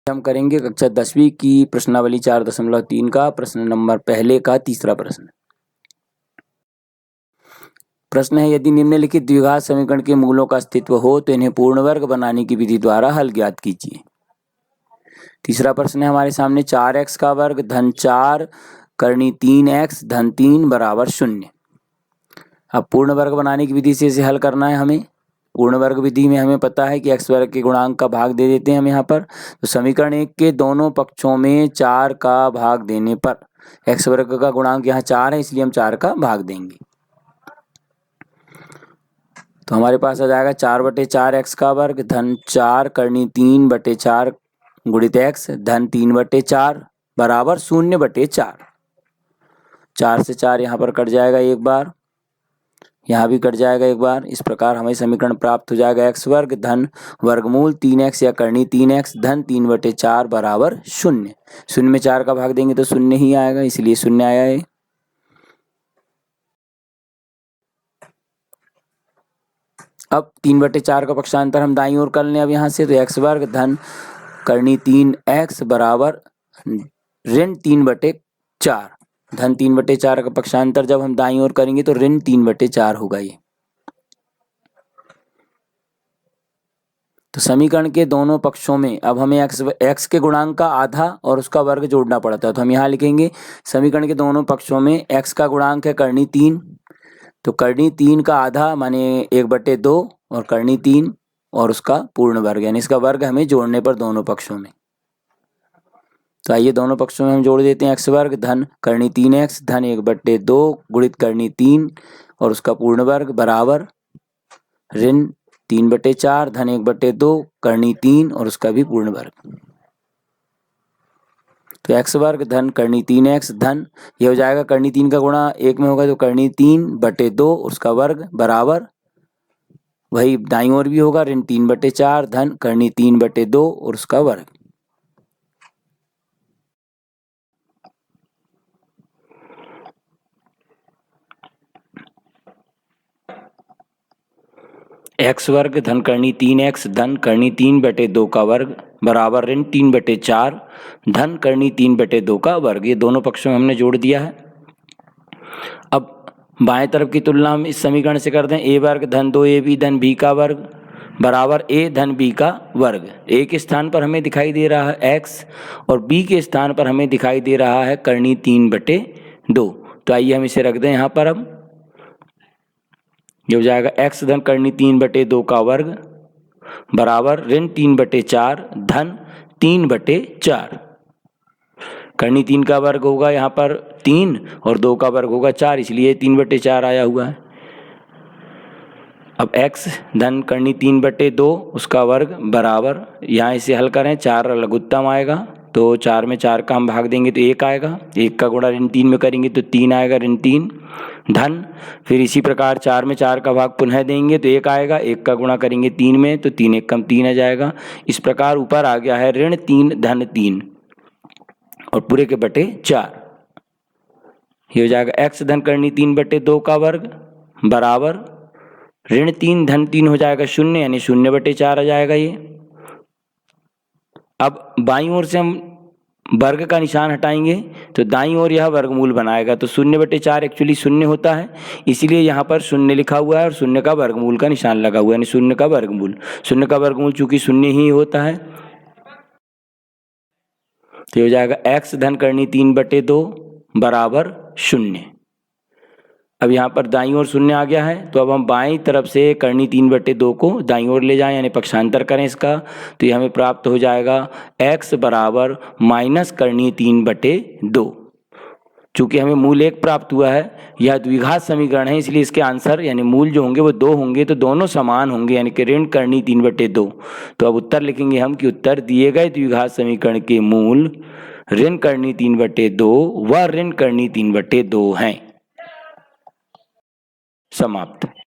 हम करेंगे कक्षा 10वीं की प्रश्नावली 4.3 का प्रश्न नंबर पहले का तीसरा प्रश्न। प्रश्न है, यदि निम्नलिखित द्विघात समीकरण के मूलों का अस्तित्व हो तो इन्हें पूर्ण वर्ग बनाने की विधि द्वारा हल ज्ञात कीजिए। तीसरा प्रश्न है हमारे सामने, 4x का वर्ग धन 4 करनी 3x धन 3 बराबर 0। अब पूर्ण वर्ग बनाने की विधि से इसे हल करना है हमें। पूर्ण वर्ग विधि में हमें पता है कि x वर्ग के गुणांक का भाग दे देते हैं हम यहाँ पर। तो समीकरण 1 के दोनों पक्षों में 4 का भाग देने पर x वर्ग का गुणांक यहाँ 4 है, इसलिए हम 4 का भाग देंगे। तो हमारे पास आ जाएगा 4/4 x का वर्ग धन 4 करनी 3/4 गुणित x धन 3/4 बराबर 0/4। 4 से 4 यहाँ पर कट जाएगा एक बार, यहाँ भी कट जाएगा एक बार। इस प्रकार हमें समीकरण प्राप्त हो जाएगा x वर्ग धन वर्गमूल 3x या करनी 3x धन 3/4 बराबर 0। 0 में 4 का भाग देंगे तो 0 ही आएगा, इसलिए 0 आया है। अब 3/4 का पक्षांतर हम दाईं ओर कर लें अब यहाँ से, तो x वर्ग धन करनी 3x बराबर ऋण 3/4। धन 3/4 का पक्षांतर जब हम दाईं ओर करेंगे तो ऋण 3/4 होगा ये। तो समीकरण के दोनों पक्षों में अब हमें x के गुणांक का आधा और उसका वर्ग जोड़ना पड़ता है। तो हम यहाँ लिखेंगे समीकरण के दोनों पक्षों में x का गुणांक है करनी 3, तो करनी 3 का आधा माने 1/2 और करनी 3 और उसका पूर्ण वर्ग, यानी इसका वर्ग हमें जोड़ने पर दोनों पक्षों में। तो आइए दोनों पक्षों में हम जोड़ देते हैं। x वर्ग धन करनी 3x धन 1/2 गुणित करनी 3 और उसका पूर्ण वर्ग बराबर ऋण 3/4 धन 1/2 करनी 3 और उसका भी पूर्ण वर्ग। तो x वर्ग धन करनी 3x धन ये हो जाएगा करनी 3 का गुणा 1 में होगा तो करनी 3/2 उसका वर्ग बराबर वही दाईं ओर भी होगा ऋण 3/4 धन करनी 3/2 और उसका वर्ग। x वर्ग धन करनी 3x धन करनी 3/2 का वर्ग बराबर ऋण 3/4 धन करनी 3/2 का वर्ग। ये दोनों पक्षों में हमने जोड़ दिया है। अब बाएं तरफ की तुलना हम इस समीकरण से करते हैं। a वर्ग धन 2ab धन b का वर्ग बराबर a धन b का वर्ग। a के स्थान पर हमें दिखाई दे रहा है x और b के स्थान पर हमें दिखाई दे रहा है करनी 3/2। तो आइए हम इसे रख दें यहाँ पर। अब ये हो जाएगा x धन करनी 3/2 का वर्ग बराबर ऋण 3/4 धन 3/4। करनी 3 का वर्ग होगा यहाँ पर 3 और 2 का वर्ग होगा 4, इसलिए 3/4 आया हुआ है। अब x धन करनी 3/2 उसका वर्ग बराबर यहाँ इसे हल करें, 4 लघुत्तम आएगा तो 4 में 4 का हम भाग देंगे तो 1 आएगा। 1 का गुणा ऋण 3 में करेंगे तो 3 आएगा ऋण 3 धन फिर इसी प्रकार 4 में 4 का भाग पुनः देंगे तो 1 आएगा। 1 का गुणा करेंगे 3 में तो 3 1 कम 3 आ जाएगा। इस प्रकार ऊपर आ गया है ऋण 3 धन 3 और पूरे के बटे 4। ये हो जाएगा x धन करनी 3/2 का वर्ग बराबर ऋण 3 धन 3 हो जाएगा 0, यानी 0/4 आ जाएगा ये। अब बाईं ओर से हम वर्ग का निशान हटाएंगे तो दाईं ओर यह वर्गमूल बनाएगा, तो 0/4 एक्चुअली 0 होता है, इसीलिए यहाँ पर 0 लिखा हुआ है और 0 का वर्गमूल का निशान लगा हुआ है, यानी 0 का वर्गमूल। 0 का वर्गमूल चूंकि 0 ही होता है तो हो जाएगा x धन करनी 3/2 बराबर 0। अब यहाँ पर दाईं ओर 0 आ गया है, तो अब हम बाईं तरफ से करनी 3/2 को दाईं ओर ले जाएं, यानी पक्षांतर करें इसका, तो ये हमें प्राप्त हो जाएगा x बराबर माइनस करनी 3/2। चूँकि हमें मूल 1 प्राप्त हुआ है, यह द्विघात समीकरण है, इसलिए इसके आंसर यानी मूल जो होंगे वो 2 होंगे, तो दोनों समान होंगे, यानी कि ऋण करनी 3/2। तो अब उत्तर लिखेंगे हम कि उत्तर दिए गए द्विघात समीकरण के मूल ऋण करनी 3/2 व ऋण करनी 3/2 हैं। समाप्त।